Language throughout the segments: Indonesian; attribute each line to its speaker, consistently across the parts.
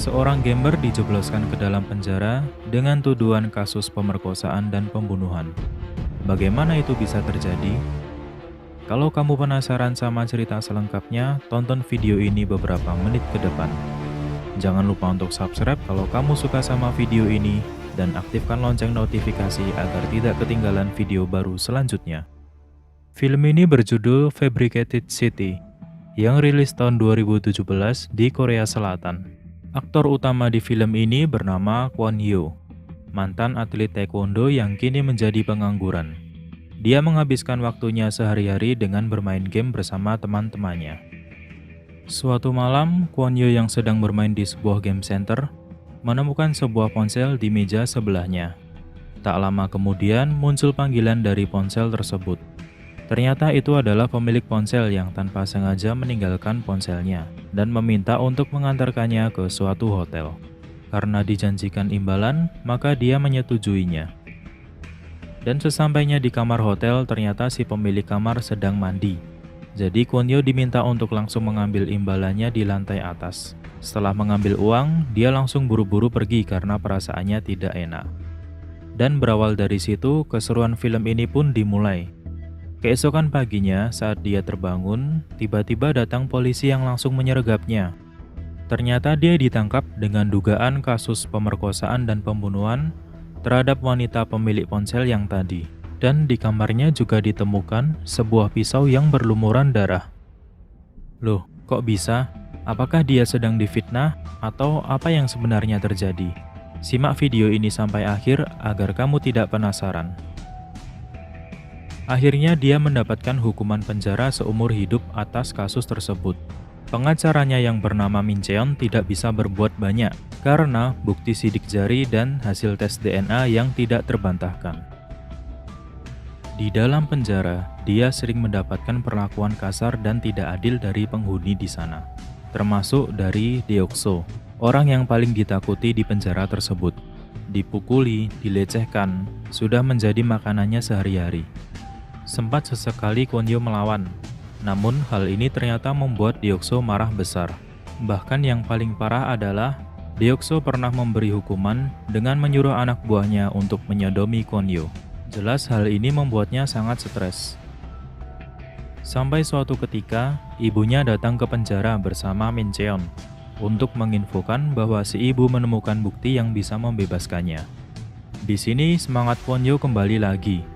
Speaker 1: Seorang gamer dijebloskan ke dalam penjara dengan tuduhan kasus pemerkosaan dan pembunuhan. Bagaimana itu bisa terjadi? Kalau kamu penasaran sama cerita selengkapnya, tonton video ini beberapa menit ke depan. Jangan lupa untuk subscribe kalau kamu suka sama video ini dan aktifkan lonceng notifikasi agar tidak ketinggalan video baru selanjutnya. Film ini berjudul Fabricated City, yang rilis tahun 2017 di Korea Selatan. Aktor utama di film ini bernama Kwon Hyo, mantan atlet taekwondo yang kini menjadi pengangguran. Dia menghabiskan waktunya sehari-hari dengan bermain game bersama teman-temannya. Suatu malam, Kwon Hyo yang sedang bermain di sebuah game center menemukan sebuah ponsel di meja sebelahnya. Tak lama kemudian muncul panggilan dari ponsel tersebut. Ternyata itu adalah pemilik ponsel yang tanpa sengaja meninggalkan ponselnya dan meminta untuk mengantarkannya ke suatu hotel. Karena dijanjikan imbalan, maka dia menyetujuinya. Dan sesampainya di kamar hotel, ternyata si pemilik kamar sedang mandi. Jadi Kwon Hyo diminta untuk langsung mengambil imbalannya di lantai atas. Setelah mengambil uang, dia langsung buru-buru pergi karena perasaannya tidak enak. Dan berawal dari situ, keseruan film ini pun dimulai. Keesokan paginya, saat dia terbangun, tiba-tiba datang polisi yang langsung menyergapnya. Ternyata dia ditangkap dengan dugaan kasus pemerkosaan dan pembunuhan terhadap wanita pemilik ponsel yang tadi. Dan di kamarnya juga ditemukan sebuah pisau yang berlumuran darah. Loh, kok bisa? Apakah dia sedang difitnah atau apa yang sebenarnya terjadi? Simak video ini sampai akhir agar kamu tidak penasaran. Akhirnya dia mendapatkan hukuman penjara seumur hidup atas kasus tersebut. Pengacaranya yang bernama Min Cheon tidak bisa berbuat banyak karena bukti sidik jari dan hasil tes DNA yang tidak terbantahkan. Di dalam penjara, dia sering mendapatkan perlakuan kasar dan tidak adil dari penghuni di sana, termasuk dari Deokso, orang yang paling ditakuti di penjara tersebut. Dipukuli, dilecehkan, sudah menjadi makanannya sehari-hari. Sempat sesekali Kwon Hyo melawan, namun hal ini ternyata membuat Deokso marah besar. Bahkan yang paling parah adalah Deokso pernah memberi hukuman dengan menyuruh anak buahnya untuk menyodomi Kwon Hyo. Jelas hal ini membuatnya sangat stres. Sampai suatu ketika, ibunya datang ke penjara bersama Min Cheon untuk menginfokan bahwa si ibu menemukan bukti yang bisa membebaskannya. Di sini semangat Kwon Hyo kembali lagi.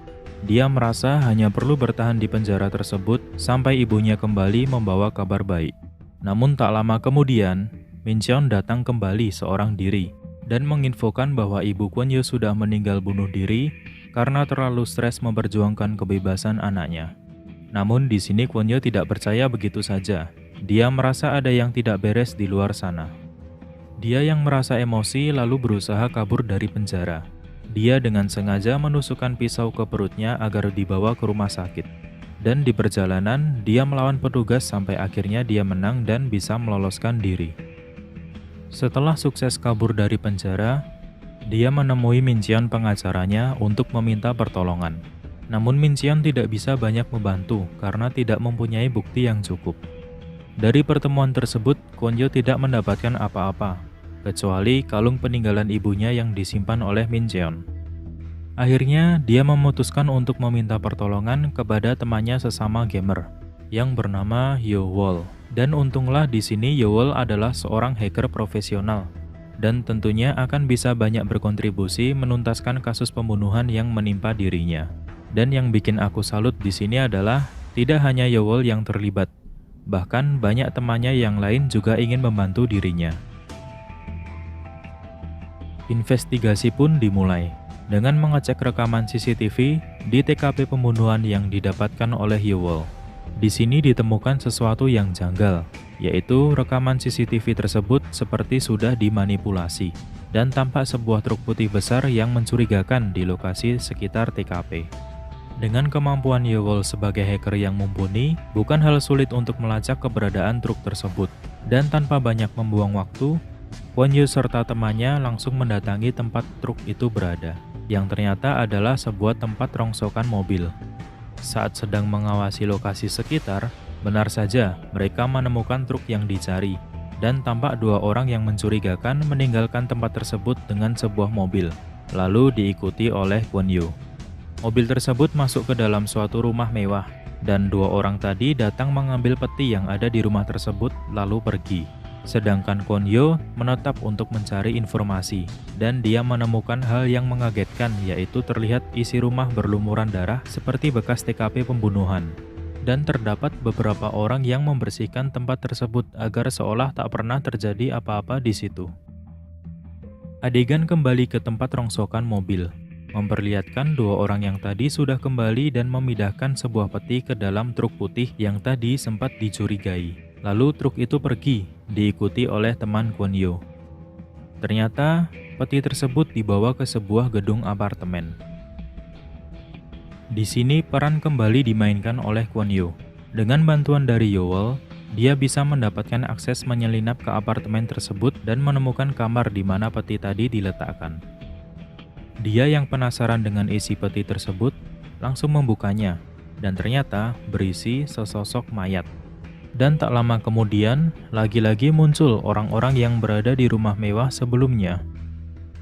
Speaker 1: Dia merasa hanya perlu bertahan di penjara tersebut sampai ibunya kembali membawa kabar baik. Namun tak lama kemudian, Min Cheon datang kembali seorang diri dan menginfokan bahwa ibu Kwon Hyo sudah meninggal bunuh diri karena terlalu stres memperjuangkan kebebasan anaknya. Namun di sini Kwon Hyo tidak percaya begitu saja. Dia merasa ada yang tidak beres di luar sana. Dia yang merasa emosi lalu berusaha kabur dari penjara. Dia dengan sengaja menusukkan pisau ke perutnya agar dibawa ke rumah sakit. Dan di perjalanan, dia melawan petugas sampai akhirnya dia menang dan bisa meloloskan diri. Setelah sukses kabur dari penjara, dia menemui Min Cheon pengacaranya untuk meminta pertolongan. Namun Min Cheon tidak bisa banyak membantu karena tidak mempunyai bukti yang cukup. Dari pertemuan tersebut, Kwon Hyo tidak mendapatkan apa-apa, kecuali kalung peninggalan ibunya yang disimpan oleh Min Cheon. Akhirnya, dia memutuskan untuk meminta pertolongan kepada temannya sesama gamer yang bernama Hyo Wol. Dan untunglah di sini Hyo Wol adalah seorang hacker profesional dan tentunya akan bisa banyak berkontribusi menuntaskan kasus pembunuhan yang menimpa dirinya. Dan yang bikin aku salut di sini adalah tidak hanya Hyo Wol yang terlibat, bahkan banyak temannya yang lain juga ingin membantu dirinya. Investigasi pun dimulai dengan mengecek rekaman CCTV di TKP pembunuhan yang didapatkan oleh Hyo Wol. Di sini ditemukan sesuatu yang janggal, yaitu rekaman CCTV tersebut seperti sudah dimanipulasi dan tampak sebuah truk putih besar yang mencurigakan di lokasi sekitar TKP. Dengan kemampuan Hyo Wol sebagai hacker yang mumpuni, bukan hal sulit untuk melacak keberadaan truk tersebut. Dan tanpa banyak membuang waktu, Kwon Hyo serta temannya langsung mendatangi tempat truk itu berada, yang ternyata adalah sebuah tempat rongsokan mobil. Saat sedang mengawasi lokasi sekitar, benar saja mereka menemukan truk yang dicari, dan tampak dua orang yang mencurigakan meninggalkan tempat tersebut dengan sebuah mobil, lalu diikuti oleh Kwon Yo. Mobil tersebut masuk ke dalam suatu rumah mewah, dan dua orang tadi datang mengambil peti yang ada di rumah tersebut lalu pergi. Sedangkan Kwon Yo menetap untuk mencari informasi, dan dia menemukan hal yang mengagetkan, yaitu terlihat isi rumah berlumuran darah seperti bekas TKP pembunuhan. Dan terdapat beberapa orang yang membersihkan tempat tersebut agar seolah tak pernah terjadi apa-apa di situ. Adegan kembali ke tempat rongsokan mobil, memperlihatkan dua orang yang tadi sudah kembali dan memindahkan sebuah peti ke dalam truk putih yang tadi sempat dicurigai. Lalu truk itu pergi, diikuti oleh teman Kwon Yo. Ternyata, peti tersebut dibawa ke sebuah gedung apartemen. Di sini peran kembali dimainkan oleh Kwon Yo. Dengan bantuan dari Yowol, dia bisa mendapatkan akses menyelinap ke apartemen tersebut dan menemukan kamar di mana peti tadi diletakkan. Dia yang penasaran dengan isi peti tersebut, langsung membukanya, dan ternyata berisi sesosok mayat. Dan tak lama kemudian, lagi-lagi muncul orang-orang yang berada di rumah mewah sebelumnya.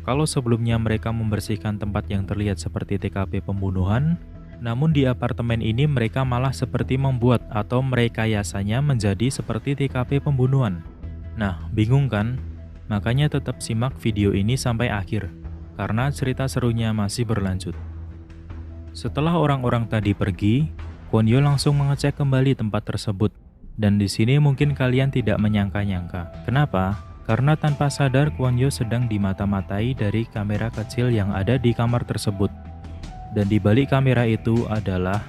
Speaker 1: Kalau sebelumnya mereka membersihkan tempat yang terlihat seperti TKP pembunuhan, namun di apartemen ini mereka malah seperti membuat atau merekayasanya menjadi seperti TKP pembunuhan. Nah, bingung kan? Makanya tetap simak video ini sampai akhir, karena cerita serunya masih berlanjut. Setelah orang-orang tadi pergi, Kwon Yo langsung mengecek kembali tempat tersebut. Dan di sini mungkin kalian tidak menyangka-nyangka. Kenapa? Karena tanpa sadar Kwon Yo sedang dimata-matai dari kamera kecil yang ada di kamar tersebut. Dan di balik kamera itu adalah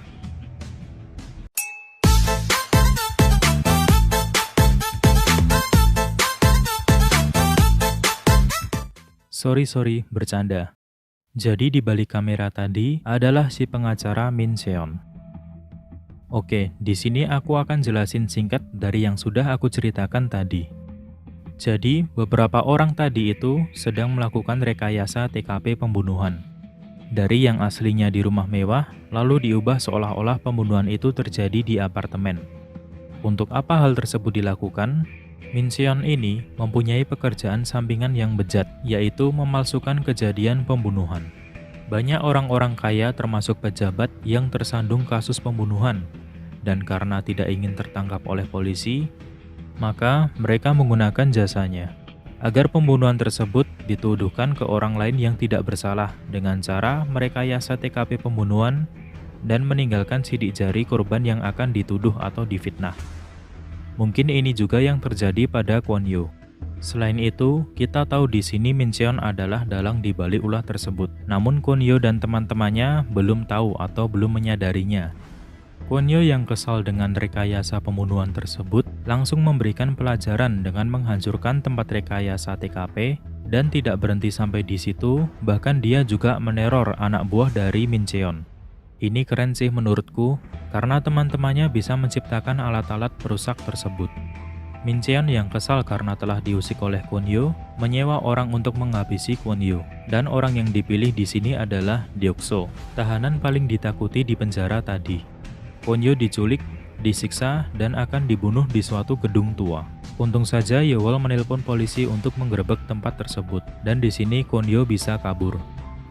Speaker 1: Sorry, bercanda. Jadi di balik kamera tadi adalah si pengacara Min Seon. Oke, di sini aku akan jelasin singkat dari yang sudah aku ceritakan tadi. Jadi, beberapa orang tadi itu sedang melakukan rekayasa TKP pembunuhan. Dari yang aslinya di rumah mewah, lalu diubah seolah-olah pembunuhan itu terjadi di apartemen. Untuk apa hal tersebut dilakukan? Min Seon ini mempunyai pekerjaan sampingan yang bejat, yaitu memalsukan kejadian pembunuhan. Banyak orang-orang kaya termasuk pejabat yang tersandung kasus pembunuhan, dan karena tidak ingin tertangkap oleh polisi, maka mereka menggunakan jasanya agar pembunuhan tersebut dituduhkan ke orang lain yang tidak bersalah dengan cara merekayasa TKP pembunuhan dan meninggalkan sidik jari korban yang akan dituduh atau difitnah. Mungkin ini juga yang terjadi pada Kwon Yo. Selain itu, kita tahu di sini Min Seon adalah dalang di balik ulah tersebut. Namun Kwon Yo dan teman-temannya belum tahu atau belum menyadarinya. Kwon Yo yang kesal dengan rekayasa pembunuhan tersebut langsung memberikan pelajaran dengan menghancurkan tempat rekayasa TKP dan tidak berhenti sampai di situ, bahkan dia juga meneror anak buah dari Min Seon. Ini keren sih menurutku, karena teman-temannya bisa menciptakan alat-alat perusak tersebut. Min Seon yang kesal karena telah diusik oleh Kwon Yo, menyewa orang untuk menghabisi Kwon Yo. Dan orang yang dipilih di sini adalah Deok-so, tahanan paling ditakuti di penjara tadi. Kwon Yo diculik, disiksa, dan akan dibunuh di suatu gedung tua. Untung saja Yowol menelpon polisi untuk menggerebek tempat tersebut, dan di sini Kwon Yo bisa kabur.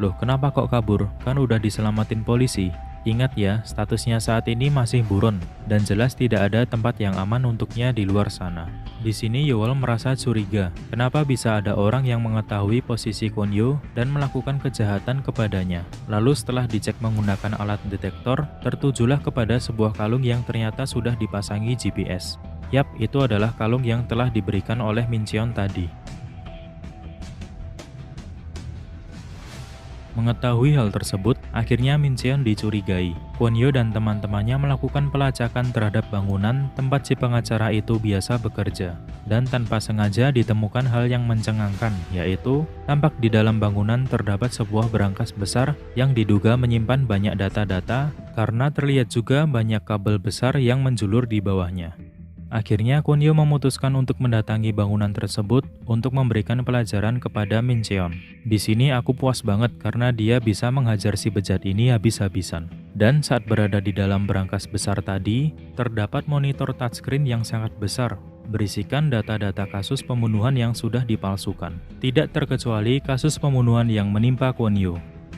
Speaker 1: Loh, kenapa kok kabur? Kan udah diselamatin polisi. Ingat ya, statusnya saat ini masih buron, dan jelas tidak ada tempat yang aman untuknya di luar sana. Di sini Yowol merasa curiga, kenapa bisa ada orang yang mengetahui posisi Kwon Yo dan melakukan kejahatan kepadanya. Lalu setelah dicek menggunakan alat detektor, tertujulah kepada sebuah kalung yang ternyata sudah dipasangi GPS. Yap, itu adalah kalung yang telah diberikan oleh Min Seon tadi. Mengetahui hal tersebut, akhirnya Min Seon dicurigai. Kwon Yo dan teman-temannya melakukan pelacakan terhadap bangunan tempat si pengacara itu biasa bekerja. Dan tanpa sengaja ditemukan hal yang mencengangkan, yaitu tampak di dalam bangunan terdapat sebuah berangkas besar yang diduga menyimpan banyak data-data karena terlihat juga banyak kabel besar yang menjulur di bawahnya. Akhirnya Kwon Yo memutuskan untuk mendatangi bangunan tersebut untuk memberikan pelajaran kepada Min Seon. Di sini aku puas banget karena dia bisa menghajar si bejat ini habis-habisan. Dan saat berada di dalam berangkas besar tadi, terdapat monitor touchscreen yang sangat besar. berisikan data-data kasus pembunuhan yang sudah dipalsukan. Tidak terkecuali kasus pembunuhan yang menimpa Kwon Yo.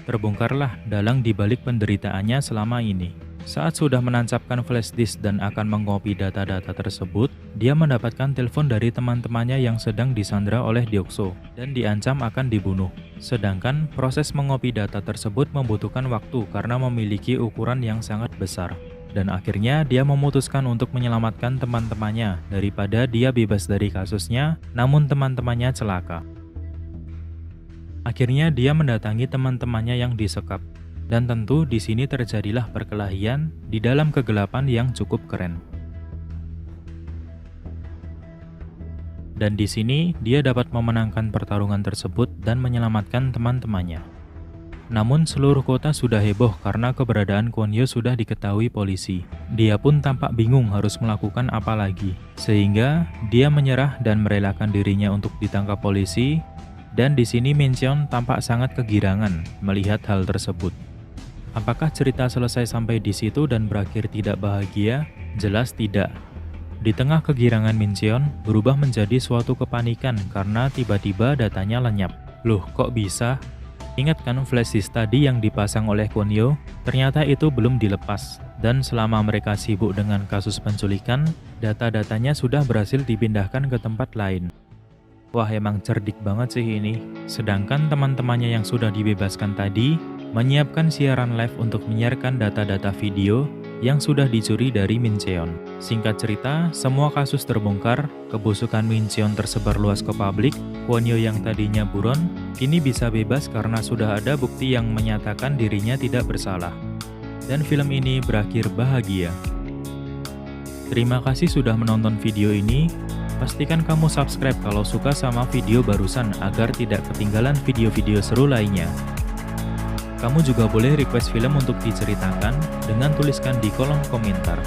Speaker 1: Terbongkarlah dalang dibalik penderitaannya selama ini. Saat sudah menancapkan flash disk dan akan mengopi data-data tersebut, dia mendapatkan telepon dari teman-temannya yang sedang disandra oleh Deok-so dan diancam akan dibunuh. Sedangkan proses mengopi data tersebut membutuhkan waktu karena memiliki ukuran yang sangat besar. Dan akhirnya dia memutuskan untuk menyelamatkan teman-temannya daripada dia bebas dari kasusnya, namun teman-temannya celaka. Akhirnya dia mendatangi teman-temannya yang disekap. Dan tentu di sini terjadilah perkelahian di dalam kegelapan yang cukup keren. Dan di sini dia dapat memenangkan pertarungan tersebut dan menyelamatkan teman-temannya. Namun seluruh kota sudah heboh karena keberadaan Kwon Yo sudah diketahui polisi. Dia pun tampak bingung harus melakukan apa lagi. Sehingga dia menyerah dan merelakan dirinya untuk ditangkap polisi. Dan di sini Min Cheon tampak sangat kegirangan melihat hal tersebut. Apakah cerita selesai sampai di situ dan berakhir tidak bahagia? Jelas tidak. Di tengah kegirangan Min Cheon berubah menjadi suatu kepanikan karena tiba-tiba datanya lenyap. Loh, kok bisa? Ingat kan flash disk tadi yang dipasang oleh Kwon Yo? Ternyata itu belum dilepas. Dan selama mereka sibuk dengan kasus penculikan, data-datanya sudah berhasil dipindahkan ke tempat lain. Wah, emang cerdik banget sih ini. Sedangkan teman-temannya yang sudah dibebaskan tadi, menyiapkan siaran live untuk menyiarkan data-data video yang sudah dicuri dari Min Cheon. Singkat cerita, semua kasus terbongkar, kebusukan Min Cheon tersebar luas ke publik, Kwon Yo yang tadinya buron, kini bisa bebas karena sudah ada bukti yang menyatakan dirinya tidak bersalah. Dan film ini berakhir bahagia. Terima kasih sudah menonton video ini. Pastikan kamu subscribe kalau suka sama video barusan agar tidak ketinggalan video-video seru lainnya. Kamu juga boleh request film untuk diceritakan dengan tuliskan di kolom komentar.